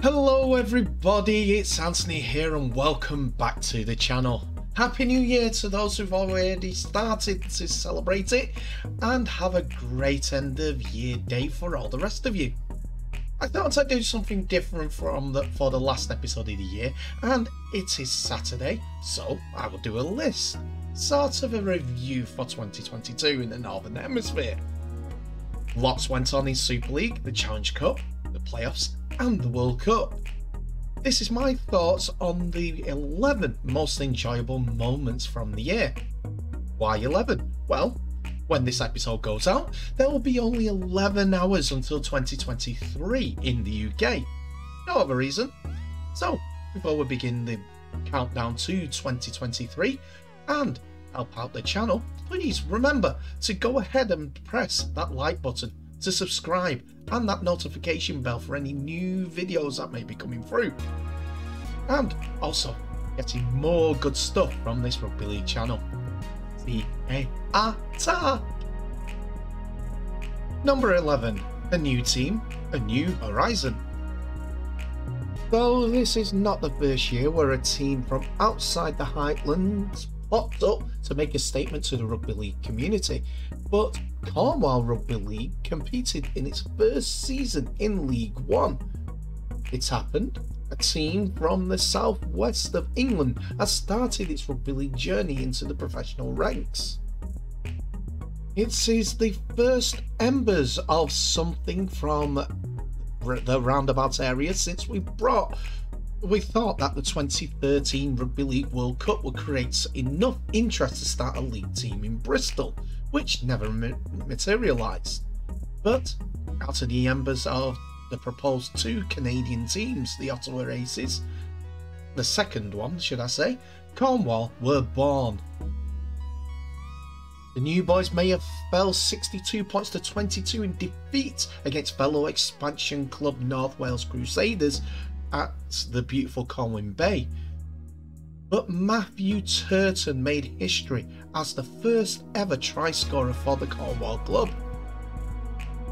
Hello everybody, it's Anthony here and welcome back to the channel. Happy New Year to those who've already started to celebrate it, and have a great end of year day for all the rest of you. I thought I'd do something different for the last episode of the year, and it is Saturday, so I will do a list, sort of a review for 2022 in the Northern Hemisphere. Lots went on in Super League, the Challenge Cup, the playoffs and the World Cup. This is my thoughts on the 11 most enjoyable moments from the year. Why 11? Well, when this episode goes out, there will be only 11 hours until 2023 in the UK. No other reason. So, before we begin the countdown to 2023 and help out the channel, please remember to go ahead and press that like button, to subscribe, and that notification bell for any new videos that may be coming through. And also getting more good stuff from this Rugby League channel. C-A-R-T-A. Number 11. A new team, a new horizon. Though this is not the first year where a team from outside the Highlands popped up to make a statement to the Rugby League community, but Cornwall Rugby League competed in its first season in League One. It's happened. A team from the southwest of England has started its Rugby League journey into the professional ranks. It is the first embers of something from the roundabout area since we thought that the 2013 Rugby League World Cup would create enough interest to start a league team in Bristol, which never materialised. But out of the embers of the proposed two Canadian teams, the Ottawa Aces, the second one should I say, Cornwall were born. The new boys may have fell 62 points to 22 in defeat against fellow expansion club North Wales Crusaders at the beautiful Colwyn Bay, but Matthew Turton made history as the first ever try scorer for the Cornwall club.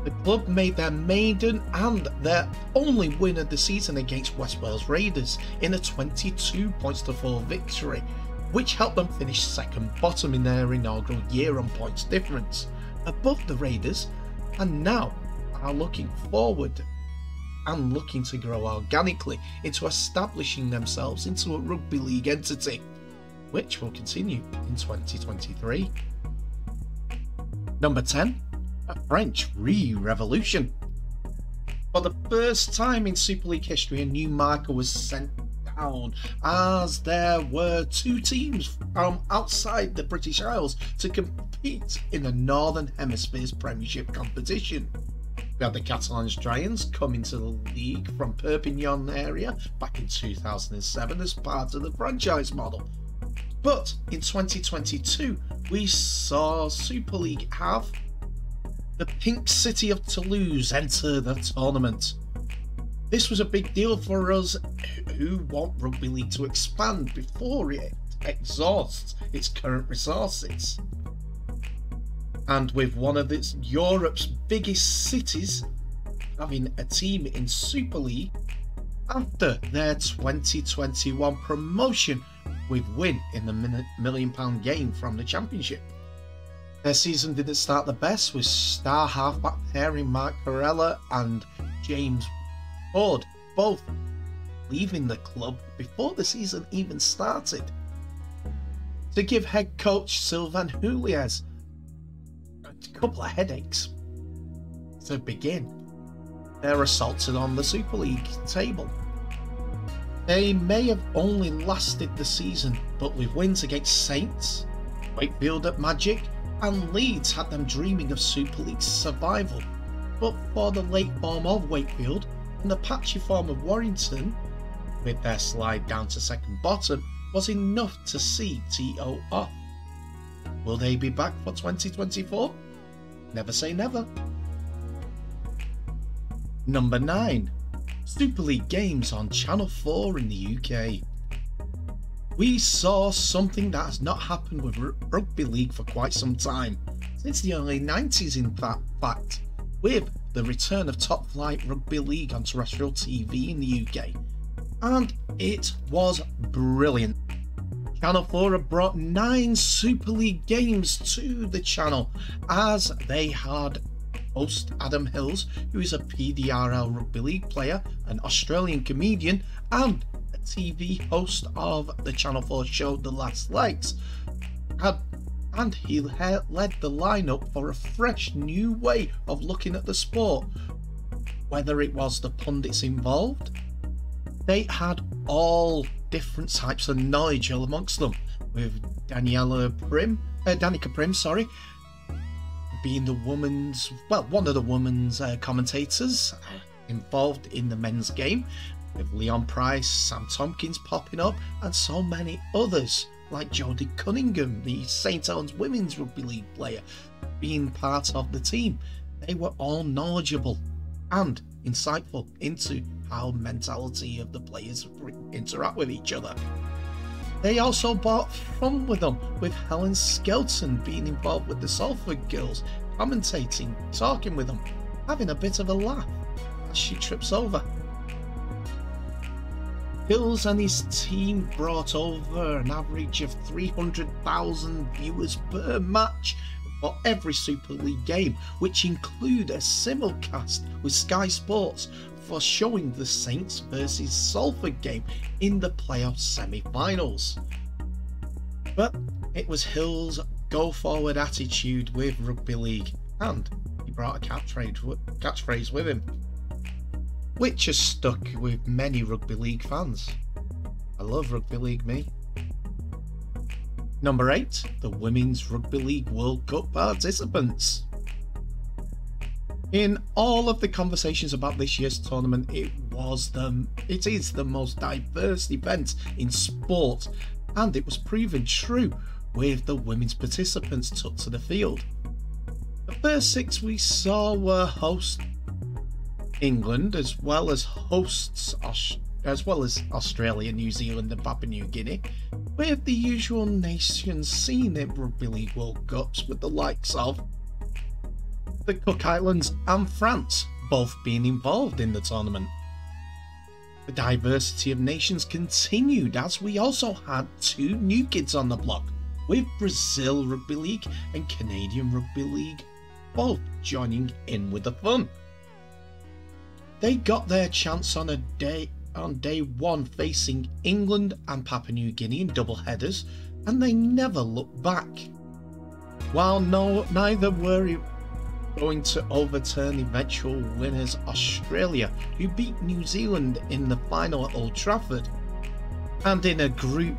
The club made their maiden and their only win of the season against West Wales Raiders in a 22 points to 4 victory, which helped them finish second bottom in their inaugural year on points difference, above the Raiders, and now are looking forward and looking to grow organically into establishing themselves into a rugby league entity, which will continue in 2023. Number 10. A French revolution. For the first time in Super League history, a new marker was sent down, as there were two teams from outside the British Isles to compete in the Northern Hemisphere's Premiership competition. We had the Catalans Giants come into the league from Perpignan area back in 2007 as part of the franchise model. But in 2022, we saw Super League have the Pink City of Toulouse enter the tournament. This was a big deal for us who want Rugby League to expand before it exhausts its current resources. And with one of Europe's biggest cities having a team in Super League after their 2021 promotion with win in the £1 million game from the Championship. Their season didn't start the best, with star halfback pairing Mark Perella and James Ford both leaving the club before the season even started, to give head coach Sylvain Houlliez a couple of headaches. To begin, they're assaulted on the Super League table. They may have only lasted the season, but with wins against Saints, Wakefield at Magic, and Leeds had them dreaming of Super League survival. But for the late form of Wakefield and the patchy form of Warrington, with their slide down to second bottom, was enough to see TO off. Will they be back for 2024? Never say never. Number 9. Super League games on Channel 4 in the UK. We saw something that has not happened with Rugby League for quite some time, since the early 90s in fact, with the return of Top Flight Rugby League on terrestrial TV in the UK, and it was brilliant. Channel 4 have brought 9 Super League games to the channel, as they had host Adam Hills, who is a PDRL Rugby League player, an Australian comedian, and a TV host of the Channel 4 show The Last Legs. And he led the lineup for a fresh new way of looking at the sport. Whether it was the pundits involved, they had all different types of knowledge amongst them, with Danica Prim, being one of the women's commentators involved in the men's game, with Leon Price, Sam Tompkins popping up, and so many others, like Jodie Cunningham, the St Helens Women's Rugby League player, being part of the team. They were all knowledgeable and insightful into how mentality of the players interact with each other. They also brought fun with them, with Helen Skelton being involved with the Salford girls, commentating, talking with them, having a bit of a laugh as she trips over. Hills and his team brought over an average of 300,000 viewers per match for every Super League game, which include a simulcast with Sky Sports for showing the Saints versus Salford game in the playoff semi-finals. But it was Hill's go-forward attitude with Rugby League, and he brought a catchphrase with him, which has stuck with many Rugby League fans. I love Rugby League, me. Number 8, the Women's Rugby League World Cup participants. In all of the conversations about this year's tournament, it is the most diverse event in sport, and it was proven true with the women's participants took to the field. The first 6 we saw were host England, as well as Australia, New Zealand and Papua New Guinea, with the usual nations seen in Rugby League World Cups, with the likes of the Cook Islands and France both being involved in the tournament. The diversity of nations continued, as we also had 2 new kids on the block, with Brazil Rugby League and Canadian Rugby League both joining in with the fun. They got their chance on day 1 facing England and Papua New Guinea in double headers, and they never looked back. While neither were going to overturn eventual winners Australia, who beat New Zealand in the final at Old Trafford, and in a group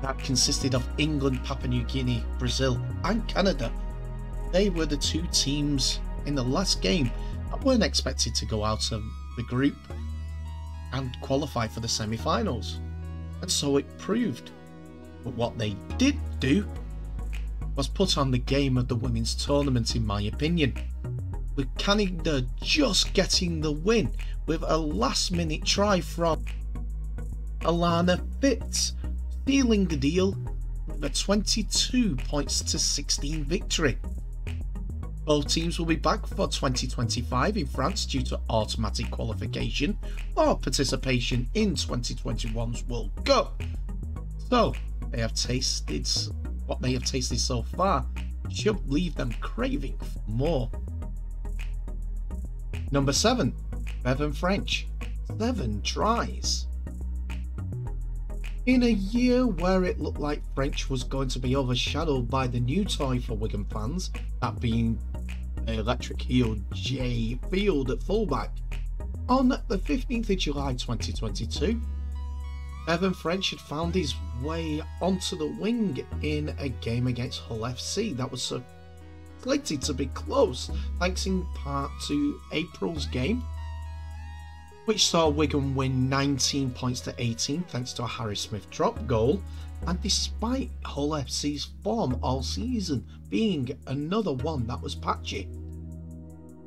that consisted of England, Papua New Guinea, Brazil and Canada, they were the 2 teams in the last game that weren't expected to go out of the group and qualify for the semi-finals, and so it proved. But what they did do was put on the game of the women's tournament, in my opinion, with Canada just getting the win with a last-minute try from Alana Fitz, sealing the deal with a 22-16 victory. Both teams will be back for 2025 in France due to automatic qualification or participation in 2021's World Cup. So what they have tasted so far should leave them craving for more. Number 7, Bevan French, 7 tries. In a year where it looked like French was going to be overshadowed by the new toy for Wigan fans, that being electric heel Jay Field at fullback, on the 15th of July 2022, Bevan French had found his way onto the wing in a game against Hull FC that was slated to be close, thanks in part to April's game, which saw Wigan win 19 points to 18 thanks to a Harry Smith drop goal, and despite Hull FC's form all season being another one that was patchy.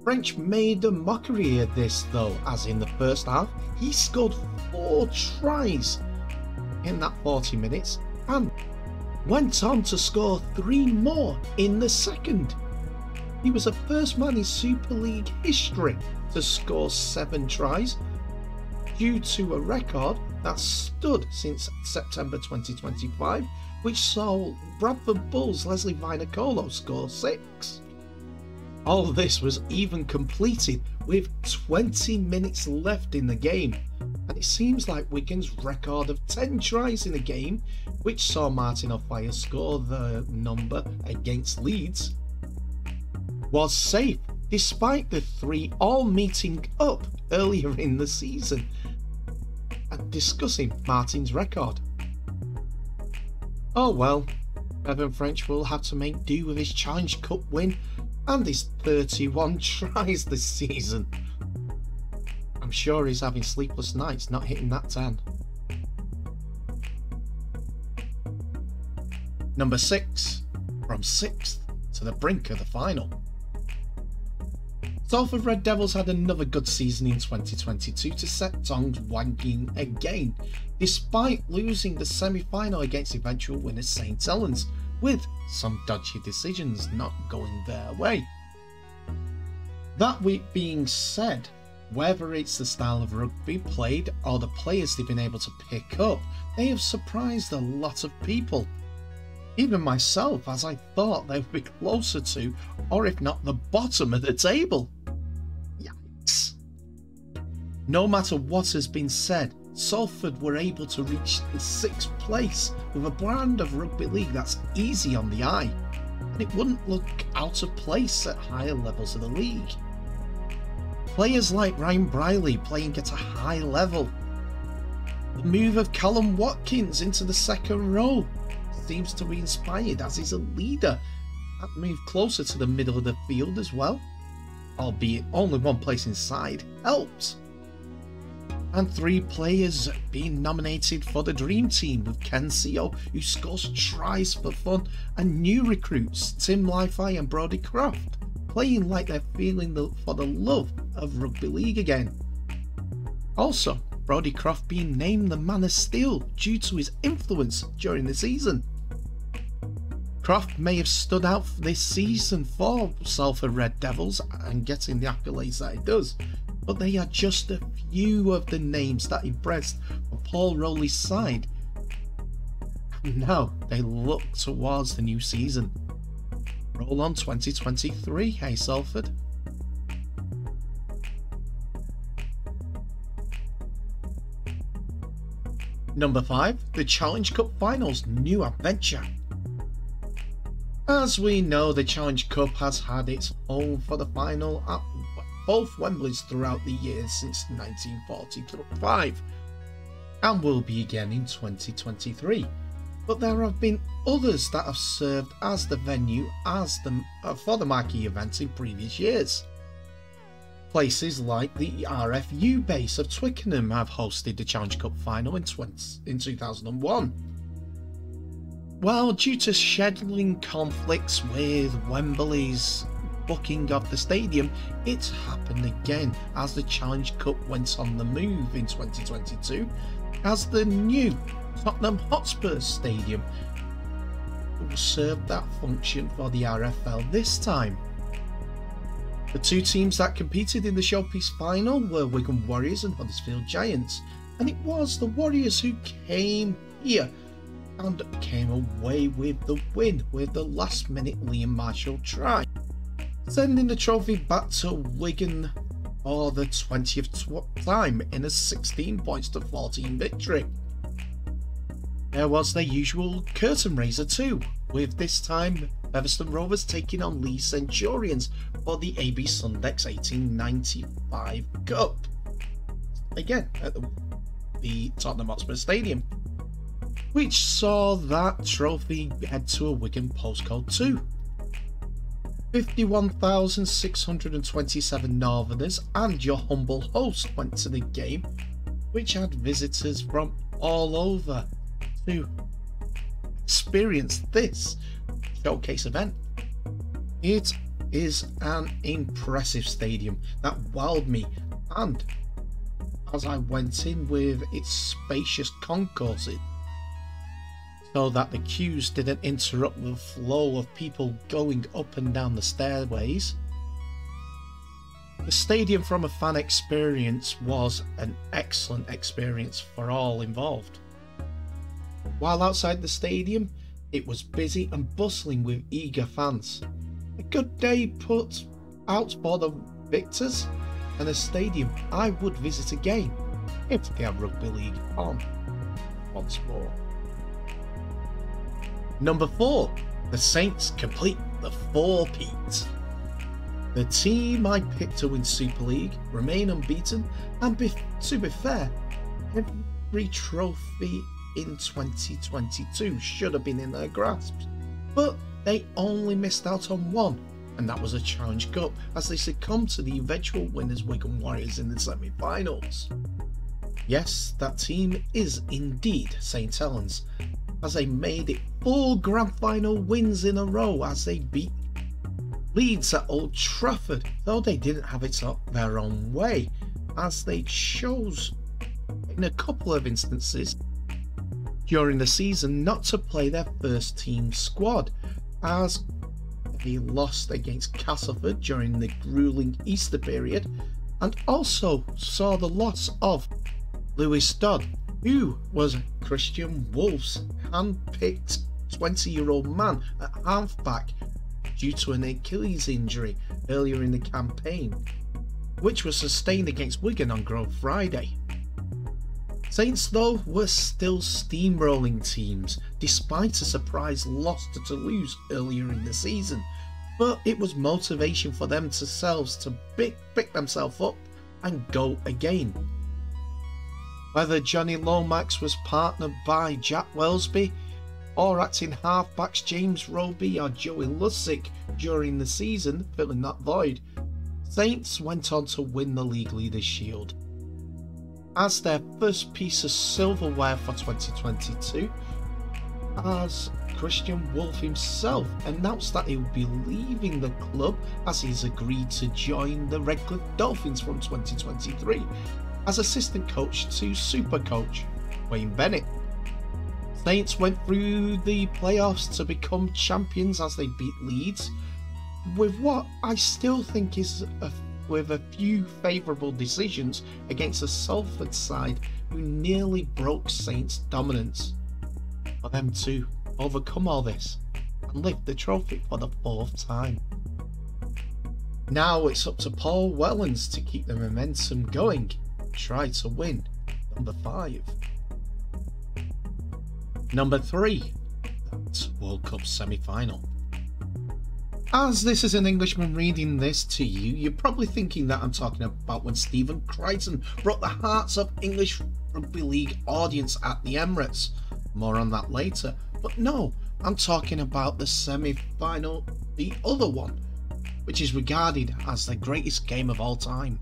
French made a mockery of this though, as in the first half he scored 4 tries in that 40 minutes and went on to score 3 more in the second. He was the first man in Super League history to score 7 tries, due to a record that stood since September 2025, which saw Bradford Bulls' Leslie Vinacolo score 6. All this was even completed with 20 minutes left in the game, and it seems like Wigan's record of 10 tries in a game, which saw Martin Offiah score the number against Leeds, was safe, despite the 3 all meeting up earlier in the season and discussing Martin's record. Oh well, Bevan French will have to make do with his Challenge Cup win and his 31 tries this season. I'm sure he's having sleepless nights not hitting that 10. Number 6, from 6th to the brink of the final. Salford Red Devils had another good season in 2022 to set tongues wagging again, despite losing the semi-final against eventual winner St Helens, with some dodgy decisions not going their way. That being said, whether it's the style of rugby played or the players they've been able to pick up, they have surprised a lot of people. Even myself, as I thought they would be closer to, or if not the bottom of the table. Yikes. No matter what has been said, Salford were able to reach the 6th place with a brand of rugby league that's easy on the eye, and it wouldn't look out of place at higher levels of the league. Players like Ryan Briley playing at a high level. The move of Callum Watkins into the 2nd row seems to be inspired, as he's a leader. That move closer to the middle of the field as well, albeit only one place inside, helps. And 3 players being nominated for the Dream Team, with Ken Seo, who scores tries for fun, and new recruits Tim Lifey and Brodie Croft playing like they're feeling for the love of rugby league again. Also, Brodie Croft being named the Man of Steel due to his influence during the season. Croft may have stood out this season for Salford Red Devils and getting the accolades that he does, but they are just a few of the names that impressed for Paul Rowley's side. And now they look towards the new season. Roll on 2023, hey Salford. Number 5, the Challenge Cup Finals new adventure. As we know, the Challenge Cup has had its home for the final at both Wembleys throughout the years since 1945, and will be again in 2023. But there have been others that have served as the venue for the marquee events in previous years. Places like the RFU base of Twickenham have hosted the Challenge Cup final in 2001. Well, due to scheduling conflicts with Wembley's booking of the stadium, it happened again as the Challenge Cup went on the move in 2022 as the new Tottenham Hotspur Stadium served that function for the RFL this time. The 2 teams that competed in the showpiece final were Wigan Warriors and Huddersfield Giants, and it was the Warriors who came here and came away with the win with the last minute Liam Marshall try, sending the trophy back to Wigan for the 20th time in a 16 points to 14 victory. There was their usual curtain raiser too, with this time Featherstone Rovers taking on Leeds Centurions for the AB Sundex 1895 Cup, again at the Tottenham Hotspur Stadium, which saw that trophy head to a Wigan postcode too. 51,627 Northerners and your humble host went to the game, which had visitors from all over to experience this showcase event. It is an impressive stadium that wowed me, and as I went in with its spacious concourses, so that the queues didn't interrupt the flow of people going up and down the stairways. The stadium from a fan experience was an excellent experience for all involved. While outside the stadium, it was busy and bustling with eager fans. A good day put out for the victors, and a stadium I would visit again if they have Rugby League on once more. Number 4, the Saints complete the four-peat. The team I picked to win Super League remain unbeaten, and to be fair, every trophy in 2022 should have been in their grasp, but they only missed out on one, and that was a Challenge Cup, as they succumbed to the eventual winners Wigan Warriors in the semi-finals. Yes, that team is indeed St Helens, as they made it 4 grand final wins in a row as they beat Leeds at Old Trafford, though they didn't have it their own way, as they chose in a couple of instances during the season not to play their first team squad, as they lost against Castleford during the grueling Easter period, and also saw the loss of Lewis Dodd, who was Christian Wolf's hand-picked 20-year-old man at halfback due to an Achilles injury earlier in the campaign, which was sustained against Wigan on Grove Friday. Saints, though, were still steamrolling teams despite a surprise loss to Toulouse earlier in the season, but it was motivation for themselves to pick themselves up and go again. Whether Johnny Lomax was partnered by Jack Wellesby, or acting halfbacks James Roby or Joey Lussick during the season, filling that void, Saints went on to win the League Leaders' Shield. As their first piece of silverware for 2022, as Christian Wolf himself announced that he would be leaving the club as he's agreed to join the Redcliffe Dolphins from 2023 as assistant coach to super coach Wayne Bennett. Saints went through the playoffs to become champions as they beat Leeds, with what I still think is with a few favourable decisions against the Salford side who nearly broke Saints' dominance. For them to overcome all this and lift the trophy for the 4th time. Now it's up to Paul Wellens to keep the momentum going, try to win number 5. Number 3, that's World Cup semi-final. As this is an Englishman reading this to you, you're probably thinking that I'm talking about when Stephen Crichton broke the hearts of English Rugby League audience at the Emirates. More on that later, but no, I'm talking about the semi-final, the other one, which is regarded as the greatest game of all time.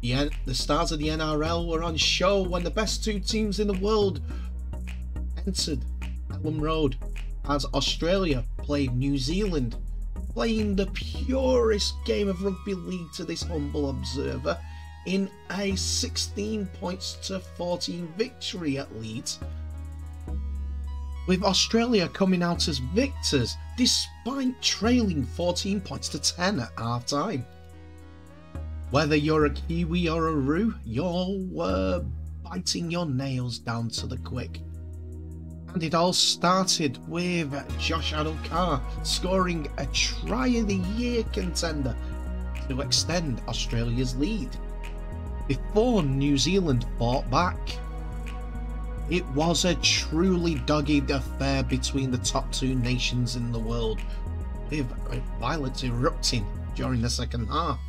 The stars of the NRL were on show when the best 2 teams in the world entered Elland Road as Australia played New Zealand, playing the purest game of rugby league to this humble observer in a 16 points to 14 victory at Leeds, with Australia coming out as victors despite trailing 14 points to 10 at half time. Whether you're a Kiwi or a Roo, you're biting your nails down to the quick. And it all started with Josh Adokar scoring a Try of the Year contender to extend Australia's lead, before New Zealand fought back. It was a truly dogged affair between the top 2 nations in the world, with violence erupting during the second half.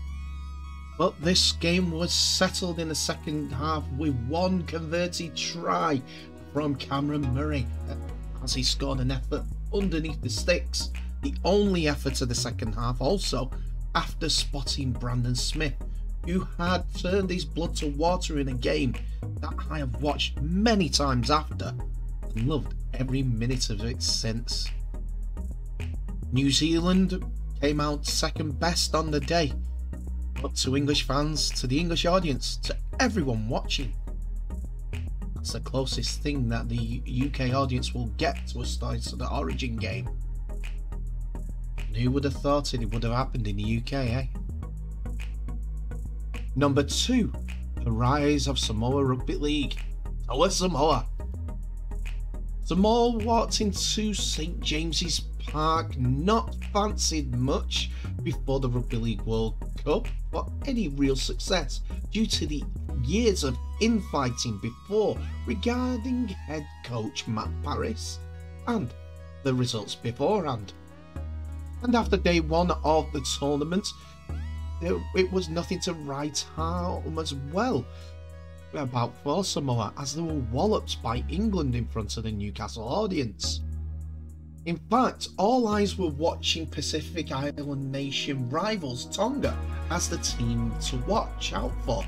But this game was settled in the second half with one converted try from Cameron Murray as he scored an effort underneath the sticks, the only effort of the second half, also after spotting Brandon Smith, who had turned his blood to water in a game that I have watched many times after and loved every minute of it since. New Zealand came out second best on the day, but to English fans, to the English audience, to everyone watching, that's the closest thing that the UK audience will get to a start to the Origin game. And who would have thought it would have happened in the UK, eh? Number 2, the rise of Samoa Rugby League. Toa Samoa. Samoa walked into St James's Park not fancied much before the Rugby League World Cup for any real success due to the years of infighting before regarding head coach Matt Paris and the results beforehand. And after day 1 of the tournament, it was nothing to write home as well about for Samoa, as they were walloped by England in front of the Newcastle audience. In fact, all eyes were watching Pacific Island nation rivals Tonga as the team to watch out for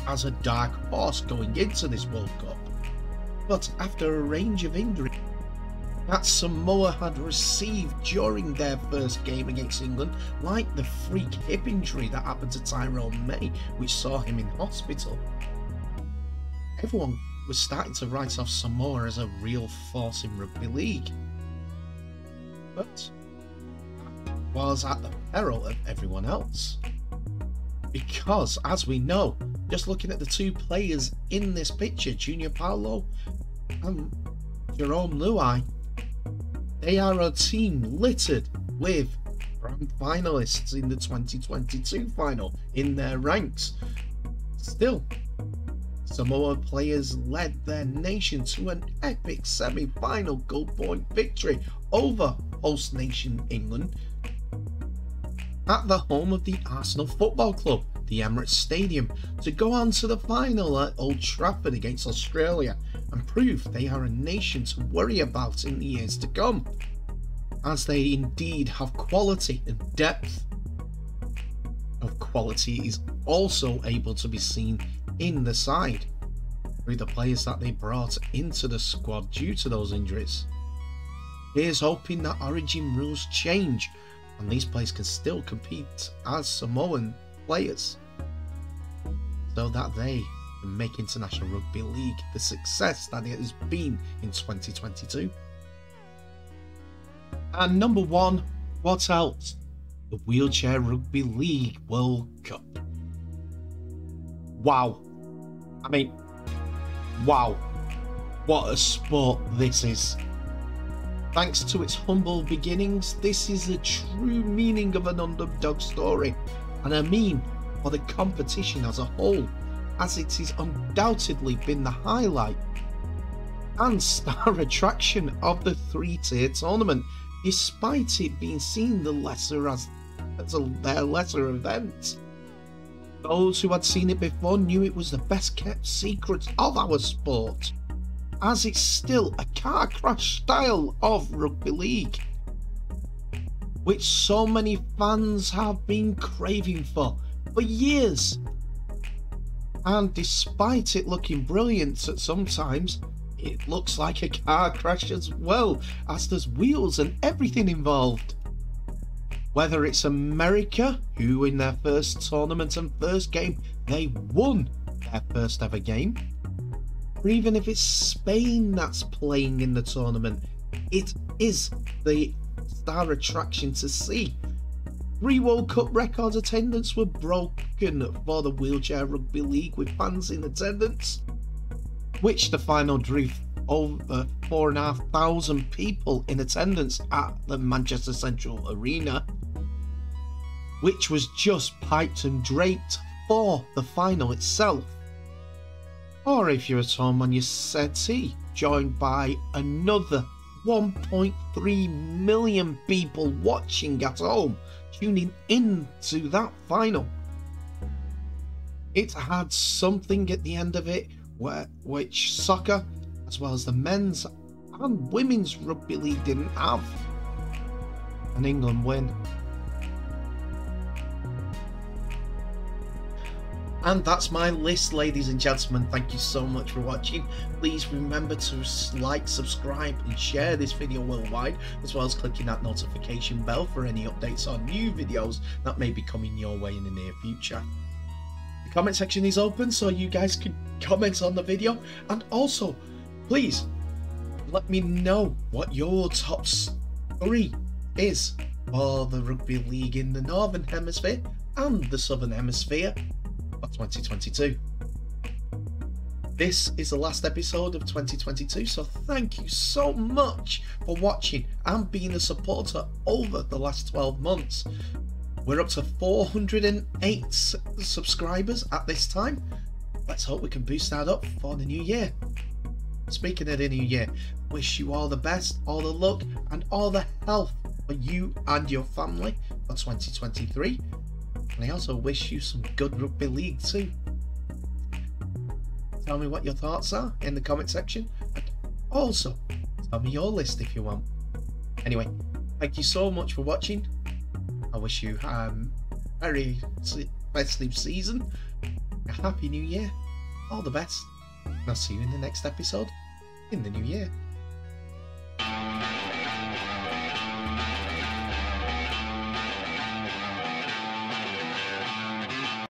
as a dark horse going into this World Cup. But after a range of injuries that Samoa had received during their first game against England, like the freak hip injury that happened to Tyrone May, which saw him in hospital, everyone was starting to write off Samoa as a real force in rugby league. But was at the peril of everyone else. Because, as we know, just looking at the 2 players in this picture, Junior Paulo and Jerome Luai, they are a team littered with grand finalists in the 2022 final in their ranks. Still, Samoa players led their nation to an epic semi-final goal point victory over host nation England at the home of the Arsenal Football Club, the Emirates Stadium, to go on to the final at Old Trafford against Australia and prove they are a nation to worry about in the years to come, as they indeed have quality, and depth of quality is also able to be seen in the side through the players that they brought into the squad due to those injuries. Here's hoping that Origin rules change and these players can still compete as Samoan players, so that they can make International Rugby League the success that it has been in 2022. And number 1, what else? The Wheelchair Rugby League World Cup. Wow. I mean, wow. What a sport this is. Thanks to its humble beginnings, this is the true meaning of an underdog story, and I mean for the competition as a whole, as it has undoubtedly been the highlight and star attraction of the 3-tier tournament, despite it being seen the lesser as their lesser event. Those who had seen it before knew it was the best kept secret of our sport, as it's still a car crash style of rugby league, which so many fans have been craving for years. And despite it looking brilliant at some times, it looks like a car crash as well, as there's wheels and everything involved. Whether it's America, who in their first tournament and first game, they won their first ever game, or even if it's Spain that's playing in the tournament, it is the star attraction to see. 3 World Cup record attendance were broken for the Wheelchair Rugby League with fans in attendance, which the final drew over 4,500 people in attendance at the Manchester Central Arena, which was just piped and draped for the final itself. Or if you're at home on your settee, joined by another 1.3 million people watching at home, tuning in to that final. It had something at the end of it which soccer, as well as the men's and women's rugby league, didn't have. An England win. And that's my list, ladies and gentlemen. Thank you so much for watching. Please remember to like, subscribe and share this video worldwide, as well as clicking that notification bell for any updates on new videos that may be coming your way in the near future. Comment section is open so you guys can comment on the video, and also please let me know what your top 3 is for the Rugby League in the Northern Hemisphere and the Southern Hemisphere for 2022. This is the last episode of 2022, so thank you so much for watching and being a supporter over the last 12 months. We're up to 408 subscribers at this time. Let's hope we can boost that up for the new year. Speaking of the new year, wish you all the best, all the luck and all the health for you and your family for 2023. And I also wish you some good rugby league too. Tell me what your thoughts are in the comment section, and also tell me your list if you want. Anyway, thank you so much for watching. I wish you a very festive season, a happy new year, all the best, and I'll see you in the next episode in the new year.